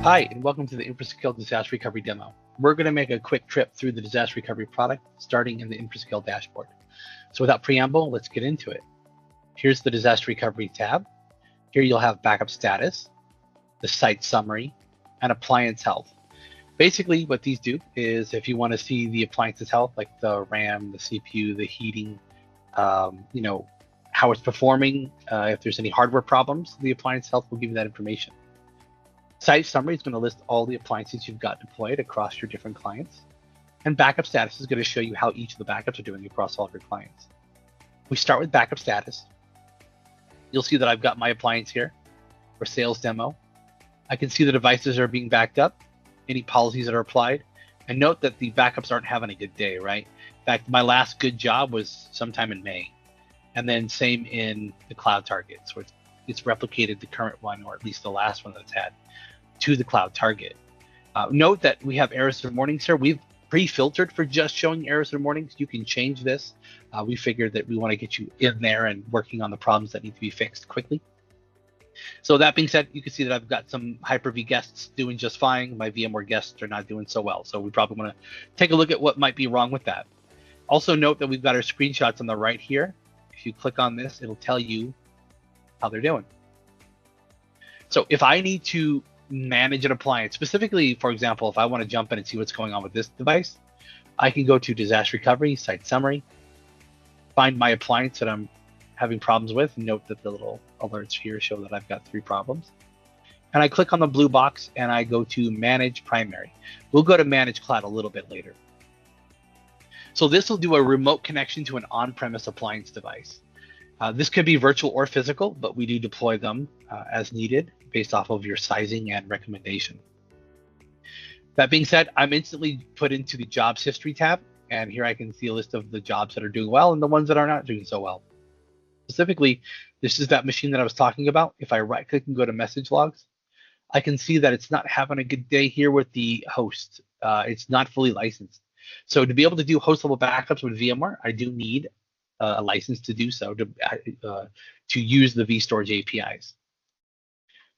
Hi, and welcome to the Infrascale Disaster Recovery demo. We're going to make a quick trip through the disaster recovery product, starting in the Infrascale Dashboard. So without preamble, let's get into it. Here's the disaster recovery tab. Here you'll have backup status, the site summary, and appliance health. Basically, what these do is if you want to see the appliance's health, like the RAM, the CPU, the heating, how it's performing, if there's any hardware problems, the appliance health will give you that information. Site summary is going to list all the appliances you've got deployed across your different clients. And backup status is going to show you how each of the backups are doing across all of your clients. We start with backup status. You'll see that I've got my appliance here for sales demo. I can see the devices are being backed up, any policies that are applied, and note that the backups aren't having a good day, right? In fact, my last good job was sometime in May. And then same in the cloud target. So it's replicated the current one, or at least the last one that's had, to the cloud target. Note that we have errors and warnings here. We've pre-filtered for just showing errors and warnings. You can change this. We figured that we want to get you in there and working on the problems that need to be fixed quickly. So that being said, you can see that I've got some Hyper-V guests doing just fine. My VMware guests are not doing so well. So we probably want to take a look at what might be wrong with that. Also note that we've got our screenshots on the right here. If you click on this, it'll tell you how they're doing. So if I need to manage an appliance, specifically, for example, if I want to jump in and see what's going on with this device, I can go to disaster recovery, site summary, find my appliance that I'm having problems with, and note that the little alerts here show that I've got 3 problems. And I click on the blue box and I go to manage primary. We'll go to manage cloud a little bit later. So this will do a remote connection to an on-premise appliance device. This could be virtual or physical, but we do deploy them as needed based off of your sizing and recommendation. That being said, I'm instantly put into the jobs history tab, and here I can see a list of the jobs that are doing well and the ones that are not doing so well. Specifically, this is that machine that I was talking about. If I right click and go to message logs, I can see that it's not having a good day here with the host. It's not fully licensed. So to be able to do host level backups with VMware, I do need a license to do so, to use the vStorage APIs.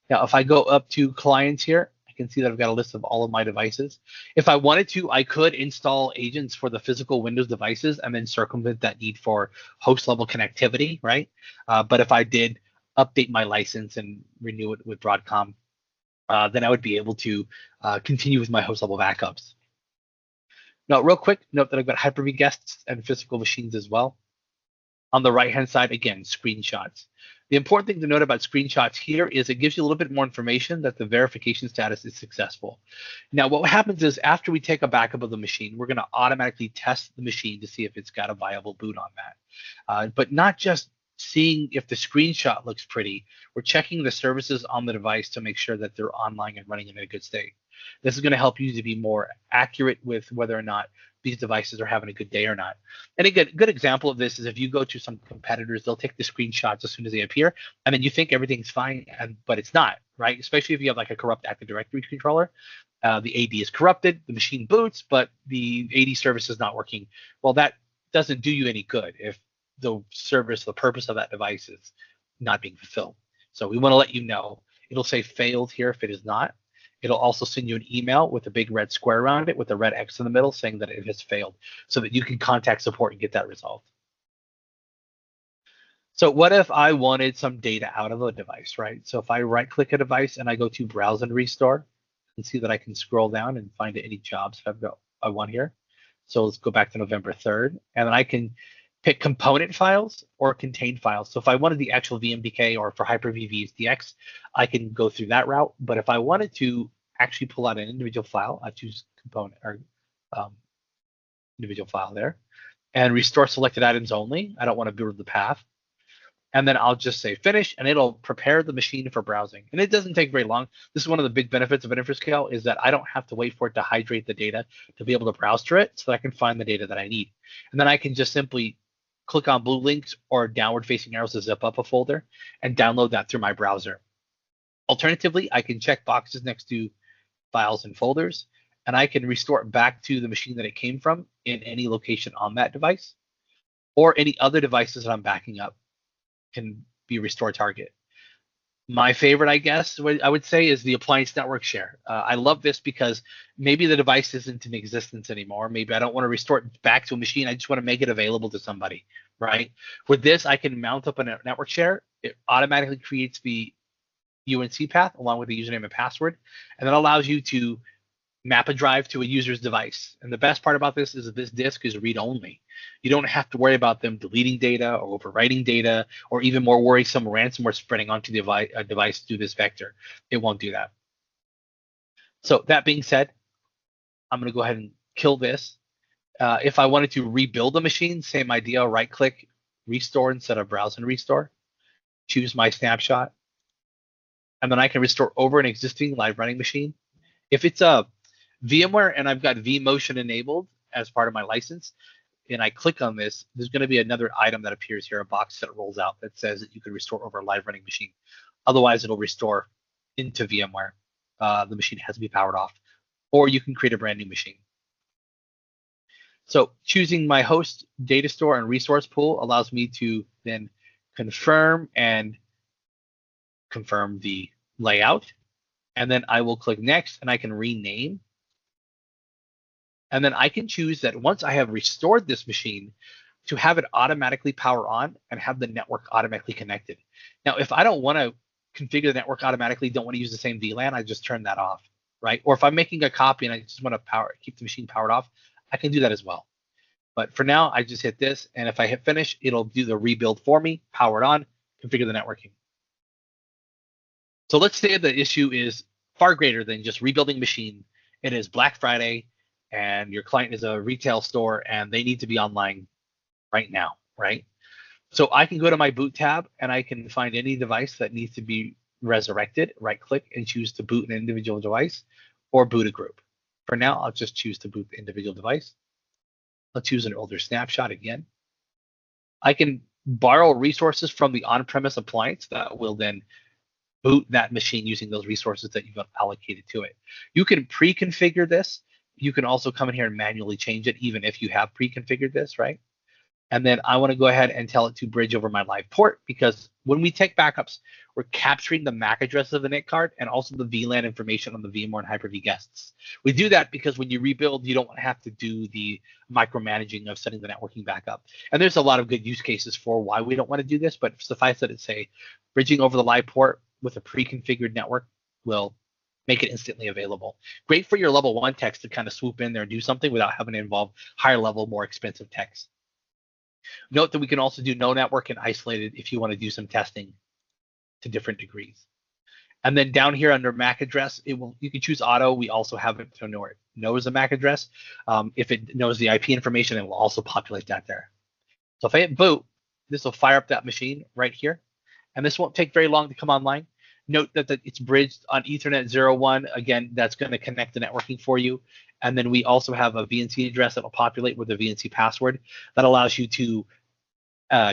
Now, if I go up to clients here, I can see that I've got a list of all of my devices. If I wanted to, I could install agents for the physical Windows devices and then circumvent that need for host level connectivity, right? But if I did update my license and renew it with Broadcom, then I would be able to continue with my host level backups. Now, real quick, note that I've got Hyper-V guests and physical machines as well. On the right-hand side, again, screenshots. The important thing to note about screenshots here is it gives you a little bit more information that the verification status is successful. Now, what happens is after we take a backup of the machine, we're going to automatically test the machine to see if it's got a viable boot on that. But not just seeing if the screenshot looks pretty, we're checking the services on the device to make sure that they're online and running in a good state. This is going to help you to be more accurate with whether or not these devices are having a good day or not. And a good example of this is if you go to some competitors, they'll take the screenshots as soon as they appear, and then you think everything's fine, but it's not, right? Especially if you have like a corrupt Active Directory controller. The AD is corrupted, the machine boots, but the AD service is not working. Well, that doesn't do you any good if the service, the purpose of that device is not being fulfilled. So we want to let you know. It'll say failed here if it is not. It'll also send you an email with a big red square around it with a red X in the middle saying that it has failed so that you can contact support and get that resolved. So what if I wanted some data out of a device, right? So if I right click a device and I go to browse and restore, you can see that I can scroll down and find any jobs I want here. So let's go back to November 3rd, and then I can pick component files or contained files. So if I wanted the actual VMDK or for Hyper-V VSDX, I can go through that route. But if I wanted to actually pull out an individual file, I choose component or individual file there and restore selected items only. I don't want to build the path. And then I'll just say finish, and it'll prepare the machine for browsing. And it doesn't take very long. This is one of the big benefits of an Infrascale is that I don't have to wait for it to hydrate the data to be able to browse through it so that I can find the data that I need. And then I can just simply click on blue links or downward facing arrows to zip up a folder and download that through my browser. Alternatively, I can check boxes next to files and folders, and I can restore it back to the machine that it came from in any location on that device, or any other devices that I'm backing up can be restore target. My favorite, I guess, what I would say is the appliance network share. I love this because maybe the device isn't in existence anymore. Maybe I don't want to restore it back to a machine. I just want to make it available to somebody, right? With this, I can mount up a network share. It automatically creates the UNC path along with the username and password, and that allows you to map a drive to a user's device. And the best part about this is that this disk is read-only. You don't have to worry about them deleting data or overwriting data, or even more worrisome ransomware spreading onto the device through this vector. It won't do that. So that being said, I'm going to go ahead and kill this. If I wanted to rebuild a machine, same idea, right-click, restore instead of browse and restore. Choose my snapshot. And then I can restore over an existing live running machine. If it's a VMware and I've got vMotion enabled as part of my license, and I click on this, there's going to be another item that appears here, a box that rolls out that says that you can restore over a live running machine. Otherwise, it'll restore into VMware. The machine has to be powered off, or you can create a brand new machine. So choosing my host, data store, and resource pool allows me to then confirm the layout. And then I will click next and I can rename. And then I can choose that once I have restored this machine to have it automatically power on and have the network automatically connected. Now, if I don't want to configure the network automatically, don't want to use the same VLAN, I just turn that off, right? Or if I'm making a copy and I just want to keep the machine powered off, I can do that as well. But for now, I just hit this, and if I hit finish, it'll do the rebuild for me, power it on, configure the networking. So let's say the issue is far greater than just rebuilding machine. It is Black Friday, and your client is a retail store, and they need to be online right now, right? So I can go to my boot tab, and I can find any device that needs to be resurrected, right-click, and choose to boot an individual device or boot a group. For now, I'll just choose to boot the individual device. Let's use an older snapshot again. I can borrow resources from the on-premise appliance that will then boot that machine using those resources that you've allocated to it. You can pre-configure this. You can also come in here and manually change it, even if you have pre-configured this, right? And then I want to go ahead and tell it to bridge over my live port, because when we take backups, we're capturing the MAC address of the NIC card and also the VLAN information on the VMware and Hyper-V guests. We do that because when you rebuild, you don't have to do the micromanaging of setting the networking back up. And there's a lot of good use cases for why we don't want to do this, but suffice that it say, bridging over the live port with a pre-configured network will make it instantly available. Great for your level 1 techs to kind of swoop in there and do something without having to involve higher level, more expensive techs. Note that we can also do no network and isolated if you want to do some testing to different degrees. And then down here under MAC address, you can choose auto. We also have it to know it knows the MAC address. If it knows the IP information, it will also populate that there. So if I hit boot, this will fire up that machine right here. And this won't take very long to come online. Note that it's bridged on Ethernet 01. Again, that's going to connect the networking for you. And then we also have a VNC address that will populate with a VNC password that allows you to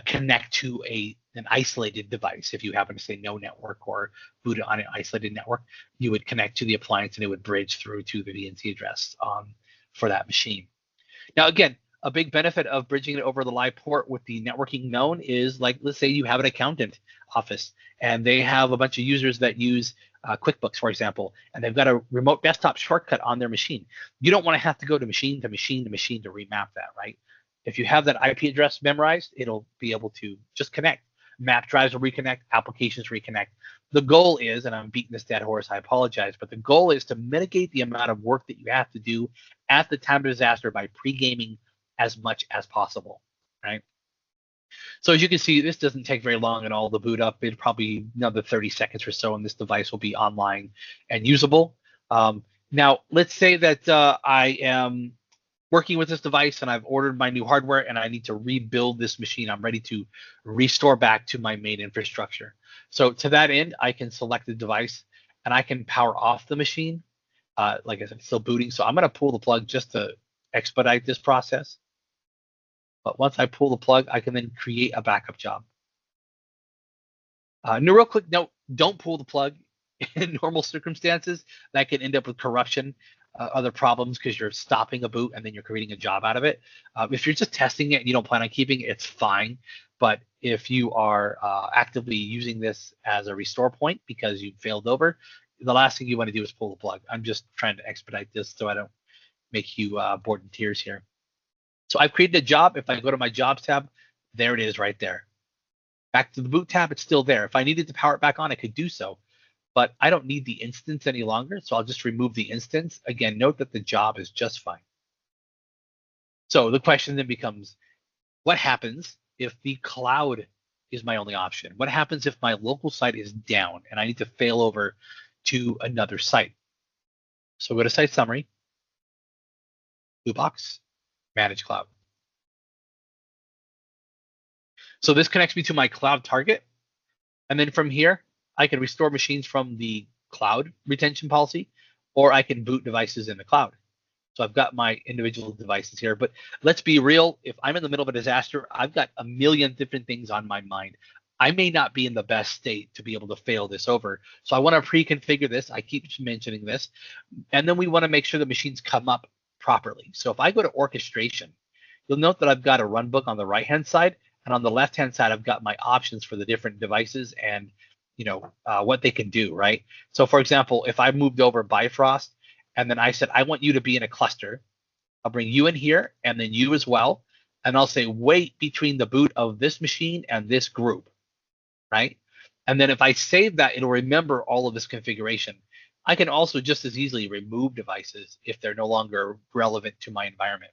connect to an isolated device. If you happen to say no network or boot it on an isolated network, you would connect to the appliance and it would bridge through to the VNC address for that machine. Now, again, a big benefit of bridging it over the live port with the networking known is, like, let's say you have an accountant office and they have a bunch of users that use QuickBooks, for example, and they've got a remote desktop shortcut on their machine. You don't want to have to go to machine to machine to machine to remap that, right? If you have that IP address memorized, it'll be able to just connect. Map drives will reconnect, applications reconnect. The goal is, and I'm beating this dead horse, I apologize, but the goal is to mitigate the amount of work that you have to do at the time of disaster by pre-gaming as much as possible, right? So as you can see, this doesn't take very long at all to boot up. It'll probably another 30 seconds or so, and this device will be online and usable. Now, let's say that I am working with this device and I've ordered my new hardware and I need to rebuild this machine. I'm ready to restore back to my main infrastructure. So to that end, I can select the device and I can power off the machine. Like I said, it's still booting. So I'm going to pull the plug just to expedite this process. But once I pull the plug, I can then create a backup job. No, real quick note, don't pull the plug in normal circumstances. That can end up with corruption, other problems, because you're stopping a boot and then you're creating a job out of it. If you're just testing it and you don't plan on keeping it, it's fine. But if you are actively using this as a restore point because you failed over, the last thing you want to do is pull the plug. I'm just trying to expedite this so I don't make you bored in tears here. So I've created a job. If I go to my jobs tab, there it is right there. Back to the boot tab, it's still there. If I needed to power it back on, I could do so, but I don't need the instance any longer, so I'll just remove the instance. Again, note that the job is just fine. So the question then becomes, what happens if the cloud is my only option? What happens if my local site is down and I need to fail over to another site? So go to Site Summary, Blue Box, Manage Cloud. So this connects me to my cloud target. And then from here, I can restore machines from the cloud retention policy, or I can boot devices in the cloud. So I've got my individual devices here, but let's be real. If I'm in the middle of a disaster, I've got a million different things on my mind. I may not be in the best state to be able to fail this over. So I want to pre-configure this. I keep mentioning this. And then we want to make sure the machines come up properly. So if I go to orchestration, you'll note that I've got a runbook on the right-hand side, and on the left-hand side, I've got my options for the different devices and what they can do, right? So for example, if I moved over Bifrost and then I said, I want you to be in a cluster, I'll bring you in here and then you as well. And I'll say, wait between the boot of this machine and this group, right? And then if I save that, it'll remember all of this configuration. I can also just as easily remove devices if they're no longer relevant to my environment.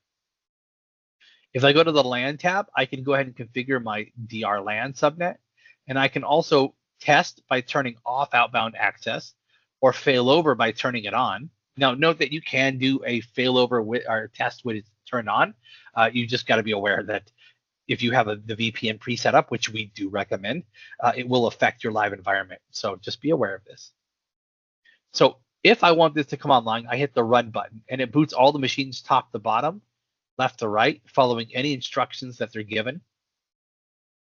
If I go to the LAN tab, I can go ahead and configure my DR LAN subnet, and I can also test by turning off outbound access or failover by turning it on. Now, note that you can do a failover or test when it's turned on. You just got to be aware that if you have the VPN preset up, which we do recommend, it will affect your live environment. So just be aware of this. So if I want this to come online, I hit the run button, and it boots all the machines top to bottom, left to right, following any instructions that they're given,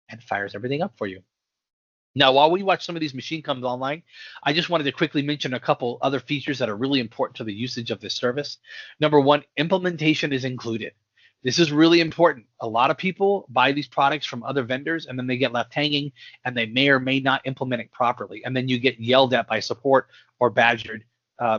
and fires everything up for you. Now, while we watch some of these machines come online, I just wanted to quickly mention a couple other features that are really important to the usage of this service. Number one, implementation is included. This is really important. A lot of people buy these products from other vendors and then they get left hanging and they may or may not implement it properly. And then you get yelled at by support or badgered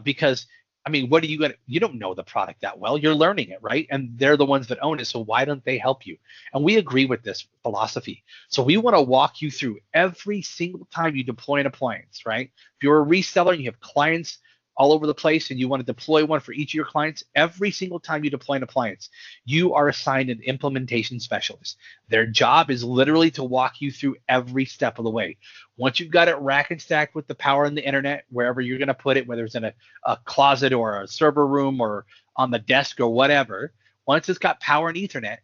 because, I mean, what are you going to, you don't know the product that well. You're learning it, right? And they're the ones that own it. So why don't they help you? And we agree with this philosophy. So we want to walk you through every single time you deploy an appliance, right? If you're a reseller and you have clients all over the place and you want to deploy one for each of your clients, every single time you deploy an appliance, you are assigned an implementation specialist. Their job is literally to walk you through every step of the way. Once you've got it rack and stacked with the power and the internet, wherever you're going to put it, whether it's in a closet or a server room or on the desk or whatever, once it's got power and Ethernet,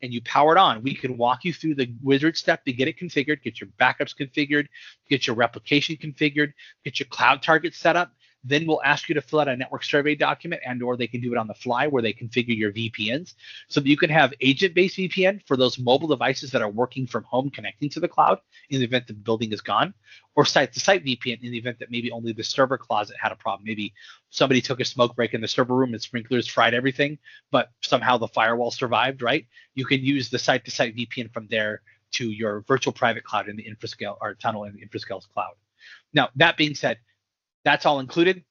and you power it on, we can walk you through the wizard step to get it configured, get your backups configured, get your replication configured, get your cloud targets set up. Then we'll ask you to fill out a network survey document, and or they can do it on the fly where they configure your VPNs so that you can have agent-based VPN for those mobile devices that are working from home connecting to the cloud in the event the building is gone, or site-to-site VPN in the event that maybe only the server closet had a problem. Maybe somebody took a smoke break in the server room and sprinklers fried everything, but somehow the firewall survived, right? You can use the site-to-site VPN from there to your virtual private cloud in the Infrascale or tunnel in the Infrascale's cloud. Now, that being said, that's all included.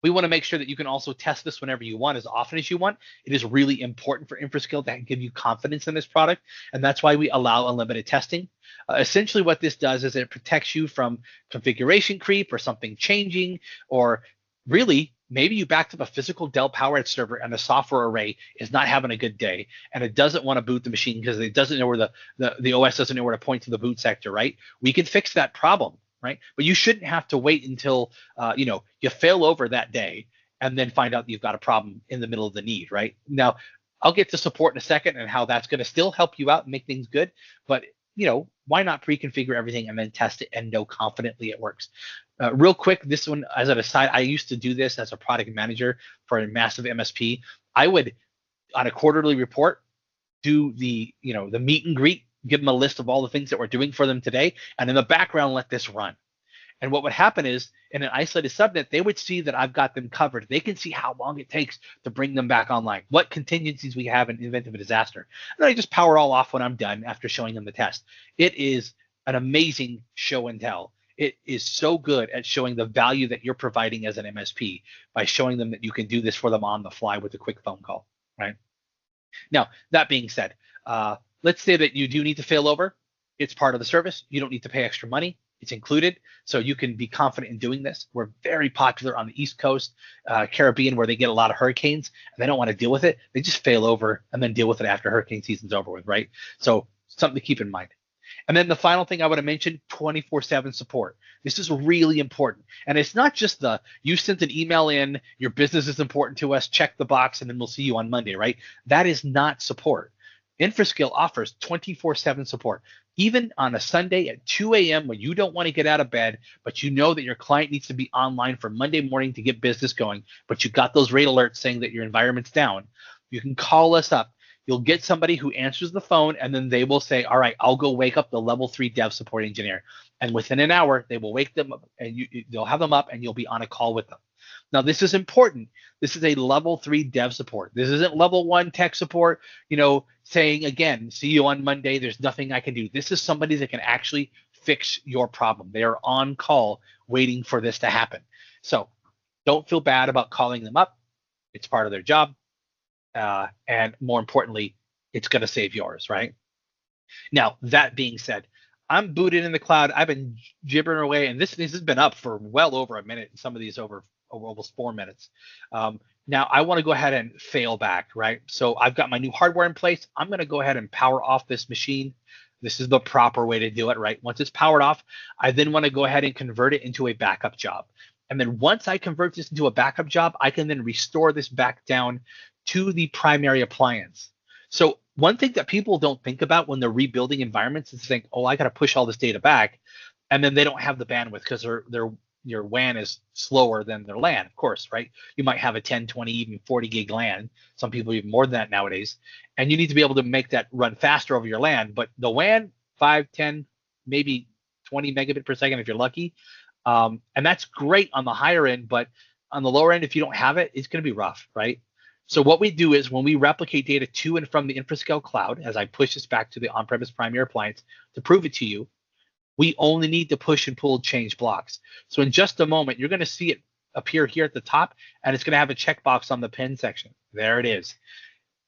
We want to make sure that you can also test this whenever you want, as often as you want. It is really important for Infrascale to give you confidence in this product, and that's why we allow unlimited testing. Essentially, what this does is it protects you from configuration creep or something changing, or really, maybe you backed up a physical Dell PowerEdge server and the software array is not having a good day, and it doesn't want to boot the machine because it doesn't know where the OS doesn't know where to point to the boot sector, right? We can fix that problem. Right, but you shouldn't have to wait until you fail over that day and then find out that you've got a problem in the middle of the need. Right now, I'll get to support in a second and how that's going to still help you out and make things good. But why not pre-configure everything and then test it and know confidently it works? Real quick, this one as an aside, I used to do this as a product manager for a massive MSP. I would, on a quarterly report, do the meet and greet. Give them a list of all the things that we're doing for them today, and in the background, let this run. And what would happen is in an isolated subnet, they would see that I've got them covered. They can see how long it takes to bring them back online, what contingencies we have in the event of a disaster. And then I just power all off when I'm done after showing them the test. It is an amazing show and tell. It is so good at showing the value that you're providing as an MSP by showing them that you can do this for them on the fly with a quick phone call, right? Now, that being said, let's say that you do need to fail over. It's part of the service. You don't need to pay extra money. It's included, so you can be confident in doing this. We're very popular on the East Coast, Caribbean, where they get a lot of hurricanes, and they don't want to deal with it. They just fail over and then deal with it after hurricane season's over with, right? So something to keep in mind. And then the final thing I want to mention, 24/7 support. This is really important. And it's not just the, you sent an email in, your business is important to us, check the box, and then we'll see you on Monday, right? That is not support. Infrascale offers 24/7 support. Even on a Sunday at 2 a.m. when you don't want to get out of bed, but you know that your client needs to be online for Monday morning to get business going, but you got those rate alerts saying that your environment's down, you can call us up. You'll get somebody who answers the phone, and then they will say, all right, I'll go wake up the level 3 dev support engineer. And within an hour, they will wake them up, and they'll have them up, and you'll be on a call with them. Now, this is important. This is a level 3 dev support. This isn't level 1 tech support, saying, again, see you on Monday, there's nothing I can do. This is somebody that can actually fix your problem. They are on call waiting for this to happen. So don't feel bad about calling them up. It's part of their job. And more importantly, it's going to save yours, right? Now, that being said, I'm booted in the cloud. I've been gibbering away, and this has been up for well over a minute, and some of these over almost 4 minutes. Now, I want to go ahead and fail back, right? So I've got my new hardware in place. I'm going to go ahead and power off this machine. This is the proper way to do it, right? Once it's powered off, I then want to go ahead and convert it into a backup job. And then once I convert this into a backup job, I can then restore this back down to the primary appliance. So one thing that people don't think about when they're rebuilding environments is think, oh, I got to push all this data back, and then they don't have the bandwidth because your WAN is slower than their LAN, of course, right? You might have a 10, 20, even 40 gig LAN. Some people even more than that nowadays. And you need to be able to make that run faster over your LAN. But the WAN, 5, 10, maybe 20 megabit per second if you're lucky. And that's great on the higher end, but on the lower end, if you don't have it, it's going to be rough, right? So what we do is when we replicate data to and from the Infrascale cloud, as I push this back to the on-premise primary appliance to prove it to you, we only need to push and pull change blocks. So in just a moment, you're going to see it appear here at the top, and it's going to have a checkbox on the pin section. There it is.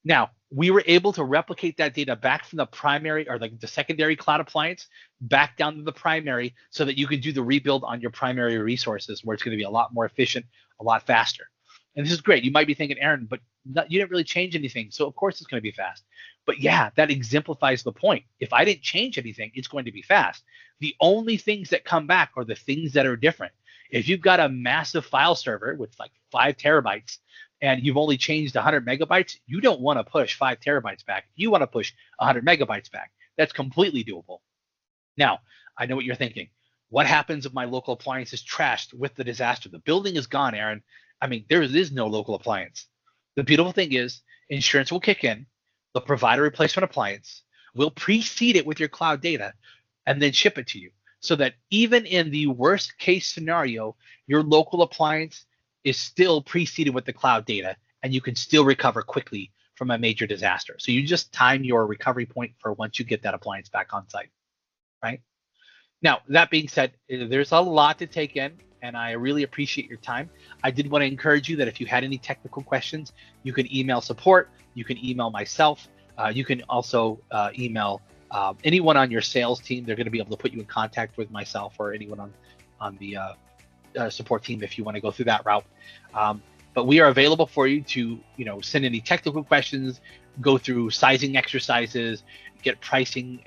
Now, we were able to replicate that data back from the primary or the secondary cloud appliance back down to the primary so that you can do the rebuild on your primary resources where it's going to be a lot more efficient, a lot faster. And this is great. You might be thinking, Aaron, but you didn't really change anything. So of course it's going to be fast. But yeah, that exemplifies the point. If I didn't change anything, it's going to be fast. The only things that come back are the things that are different. If you've got a massive file server with like 5 terabytes and you've only changed 100 megabytes, you don't want to push 5 terabytes back. You want to push 100 megabytes back. That's completely doable. Now, I know what you're thinking. What happens if my local appliance is trashed with the disaster? The building is gone, Aaron. I mean, there is no local appliance. The beautiful thing is insurance will kick in, the provider replacement appliance will precede it with your cloud data and then ship it to you so that even in the worst case scenario, your local appliance is still preceded with the cloud data and you can still recover quickly from a major disaster. So you just time your recovery point for once you get that appliance back on site, right? Now, that being said, there's a lot to take in, and I really appreciate your time. I did want to encourage you that if you had any technical questions, you can email support, you can email myself, you can also email anyone on your sales team. They're going to be able to put you in contact with myself or anyone on the support team if you want to go through that route. But we are available for you to send any technical questions, go through sizing exercises, get pricing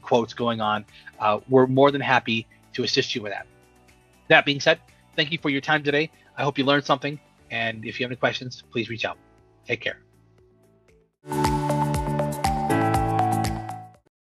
quotes going on. We're more than happy to assist you with that. That being said, thank you for your time today. I hope you learned something. And if you have any questions, please reach out. Take care.